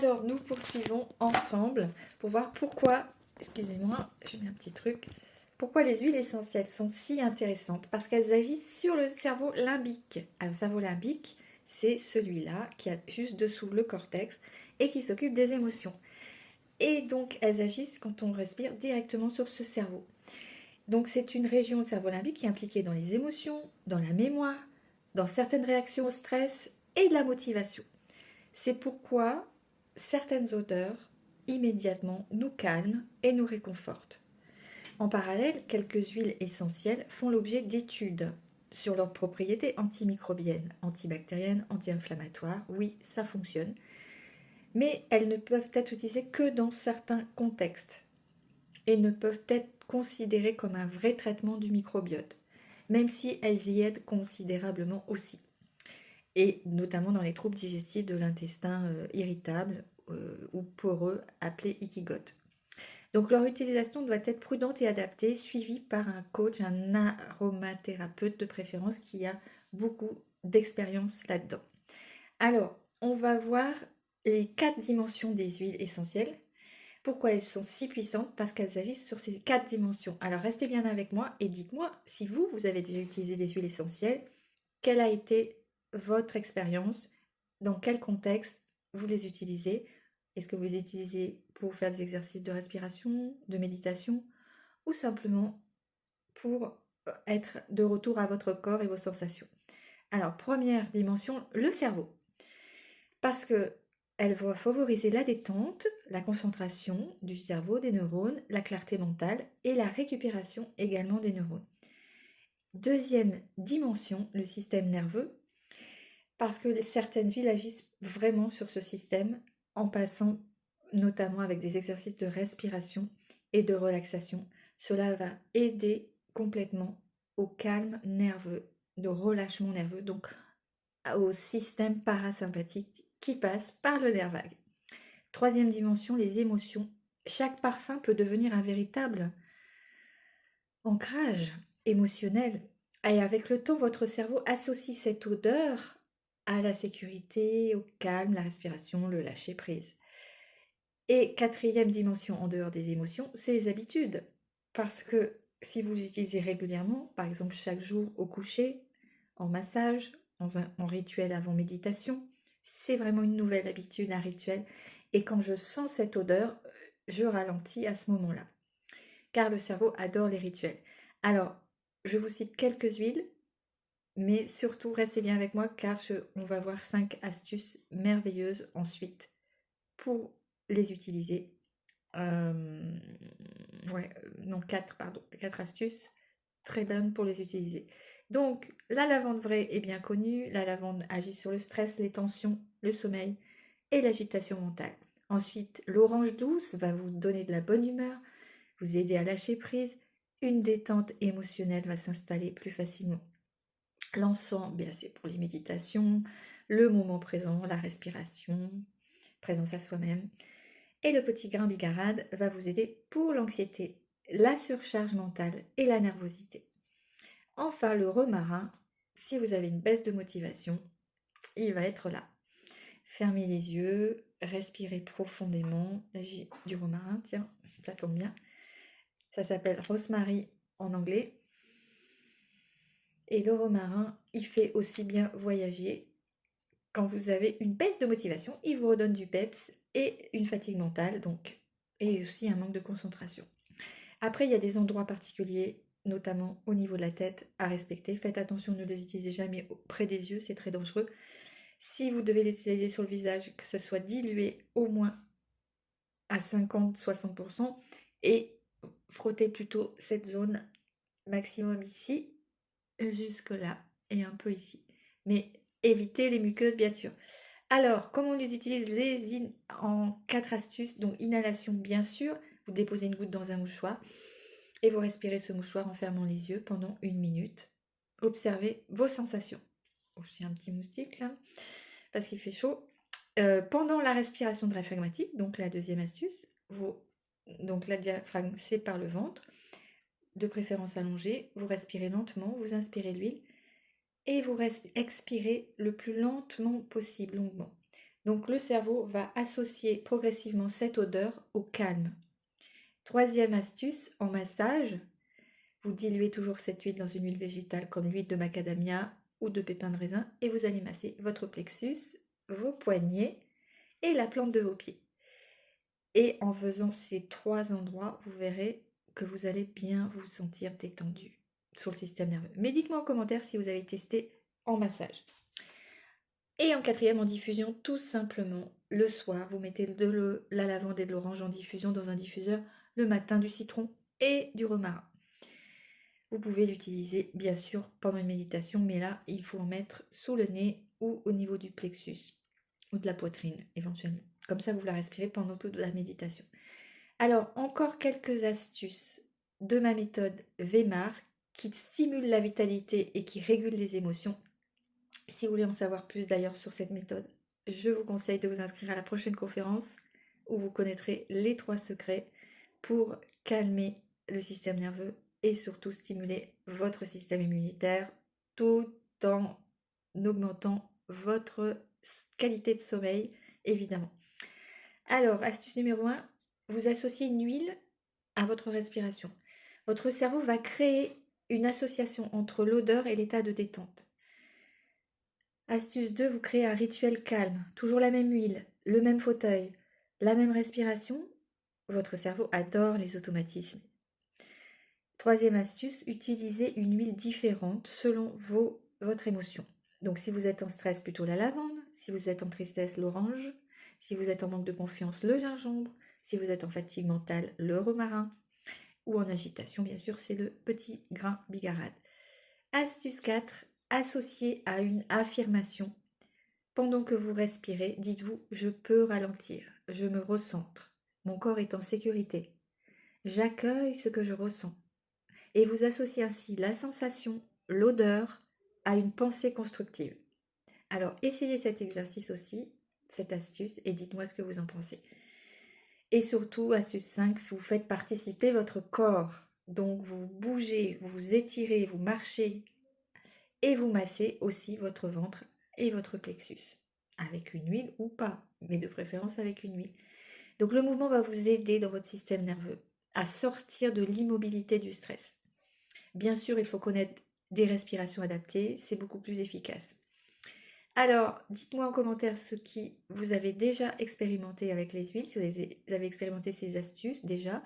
Alors, nous poursuivons ensemble pour voir pourquoi, excusez-moi, je mets un petit truc, pourquoi les huiles essentielles sont si intéressantes. Parce qu'elles agissent sur le cerveau limbique. Alors, le cerveau limbique, c'est celui-là qui a juste dessous le cortex et qui s'occupe des émotions. Et donc, elles agissent quand on respire directement sur ce cerveau. Donc, c'est une région du cerveau limbique qui est impliquée dans les émotions, dans la mémoire, dans certaines réactions au stress et de la motivation. C'est pourquoi certaines odeurs immédiatement nous calment et nous réconfortent. En parallèle, quelques huiles essentielles font l'objet d'études sur leurs propriétés antimicrobiennes, antibactériennes, anti-inflammatoires. Oui, ça fonctionne. Mais elles ne peuvent être utilisées que dans certains contextes et ne peuvent être considérées comme un vrai traitement du microbiote, même si elles y aident considérablement aussi, et notamment dans les troubles digestifs de l'intestin irritable ou poreux appelés ikigot. Donc leur utilisation doit être prudente et adaptée, suivie par un coach, un aromathérapeute de préférence qui a beaucoup d'expérience là-dedans. Alors, on va voir les 4 dimensions des huiles essentielles. Pourquoi elles sont si puissantes? Parce qu'elles agissent sur ces 4 dimensions. Alors restez bien avec moi et dites-moi si vous avez déjà utilisé des huiles essentielles, quelle a été votre expérience, dans quel contexte vous les utilisez. Est-ce que vous les utilisez pour faire des exercices de respiration, de méditation, ou simplement pour être de retour à votre corps et vos sensations? Alors, première dimension, le cerveau. Parce que elle va favoriser la détente, la concentration du cerveau, des neurones, la clarté mentale et la récupération également des neurones. Deuxième dimension, le système nerveux. Parce que certaines huiles agissent vraiment sur ce système en passant notamment avec des exercices de respiration et de relaxation. Cela va aider complètement au calme nerveux, de relâchement nerveux, donc au système parasympathique qui passe par le nerf vague. Troisième dimension, les émotions. Chaque parfum peut devenir un véritable ancrage émotionnel. Et avec le temps, votre cerveau associe cette odeur à la sécurité, au calme, la respiration, le lâcher prise. Et quatrième dimension en dehors des émotions, c'est les habitudes. Parce que si vous utilisez régulièrement, par exemple chaque jour au coucher, en massage, en rituel avant méditation, c'est vraiment une nouvelle habitude, un rituel. Et quand je sens cette odeur, je ralentis à ce moment-là. Car le cerveau adore les rituels. Alors, je vous cite quelques huiles, mais surtout restez bien avec moi car on va voir 5 astuces merveilleuses ensuite pour les utiliser. Non, 4, pardon, 4 astuces très bonnes pour les utiliser. Donc, la lavande vraie est bien connue. La lavande agit sur le stress, les tensions, le sommeil et l'agitation mentale. Ensuite, l'orange douce va vous donner de la bonne humeur, vous aider à lâcher prise. Une détente émotionnelle va s'installer plus facilement. L'encens, bien sûr, pour les méditations, le moment présent, la respiration, présence à soi-même. Et le petit grain bigarade va vous aider pour l'anxiété, la surcharge mentale et la nervosité. Enfin, le romarin, si vous avez une baisse de motivation, il va être là. Fermez les yeux, respirez profondément. J'ai du romarin, tiens, ça tombe bien. Ça s'appelle rosemary en anglais. Et le romarin, il fait aussi bien voyager. Quand vous avez une baisse de motivation, il vous redonne du peps et une fatigue mentale, donc, et aussi un manque de concentration. Après, il y a des endroits particuliers, notamment au niveau de la tête, à respecter. Faites attention, ne les utilisez jamais près des yeux, c'est très dangereux. Si vous devez les utiliser sur le visage, que ce soit dilué au moins à 50-60% et frottez plutôt cette zone maximum ici, jusque là et un peu ici. Mais évitez les muqueuses, bien sûr. Alors, comment on les utilise en 4 astuces? Donc, inhalation, bien sûr. Vous déposez une goutte dans un mouchoir et vous respirez ce mouchoir en fermant les yeux pendant 1 minute. Observez vos sensations. J'ai un petit moustique là, parce qu'il fait chaud. Pendant la respiration diaphragmatique, donc la deuxième astuce, donc la diaphragme, c'est par le ventre, de préférence allongé. Vous respirez lentement, vous inspirez l'huile et vous expirez le plus lentement possible, longuement. Donc le cerveau va associer progressivement cette odeur au calme. Troisième astuce, en massage, vous diluez toujours cette huile dans une huile végétale comme l'huile de macadamia ou de pépins de raisin et vous allez masser votre plexus, vos poignets et la plante de vos pieds. Et en faisant ces 3 endroits, vous verrez que vous allez bien vous sentir détendu sur le système nerveux. Mais dites-moi en commentaire si vous avez testé en massage. Et en quatrième, en diffusion, tout simplement, le soir, vous mettez de la lavande et de l'orange en diffusion dans un diffuseur, le matin du citron et du romarin. Vous pouvez l'utiliser bien sûr pendant une méditation, mais là, il faut en mettre sous le nez ou au niveau du plexus ou de la poitrine éventuellement. Comme ça, vous la respirez pendant toute la méditation. Alors, encore quelques astuces de ma méthode VMAR qui stimule la vitalité et qui régule les émotions. Si vous voulez en savoir plus d'ailleurs sur cette méthode, je vous conseille de vous inscrire à la prochaine conférence où vous connaîtrez les 3 secrets pour calmer le système nerveux et surtout stimuler votre système immunitaire tout en augmentant votre qualité de sommeil, évidemment. Alors, astuce numéro 1, vous associez une huile à votre respiration. Votre cerveau va créer une association entre l'odeur et l'état de détente. Astuce 2, vous créez un rituel calme. Toujours la même huile, le même fauteuil, la même respiration. Votre cerveau adore les automatismes. Troisième astuce, utilisez une huile différente selon votre émotion. Donc si vous êtes en stress, plutôt la lavande. Si vous êtes en tristesse, l'orange. Si vous êtes en manque de confiance, le gingembre. Si vous êtes en fatigue mentale, le romarin. Ou en agitation, bien sûr, c'est le petit grain bigarade. Astuce 4, associez à une affirmation. Pendant que vous respirez, dites-vous « Je peux ralentir, je me recentre, mon corps est en sécurité, j'accueille ce que je ressens ». Et vous associez ainsi la sensation, l'odeur à une pensée constructive. Alors, essayez cet exercice aussi, cette astuce, et dites-moi ce que vous en pensez. Et surtout, astuce 5, vous faites participer votre corps. Donc, vous bougez, vous étirez, vous marchez et vous massez aussi votre ventre et votre plexus. Avec une huile ou pas, mais de préférence avec une huile. Donc, le mouvement va vous aider dans votre système nerveux à sortir de l'immobilité du stress. Bien sûr, il faut connaître des respirations adaptées, c'est beaucoup plus efficace. Alors, dites-moi en commentaire ce qui vous avez déjà expérimenté avec les huiles, si vous avez expérimenté ces astuces déjà,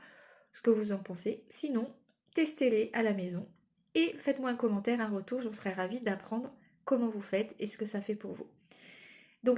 ce que vous en pensez. Sinon, testez-les à la maison et faites-moi un commentaire, un retour, j'en serais ravie d'apprendre comment vous faites et ce que ça fait pour vous.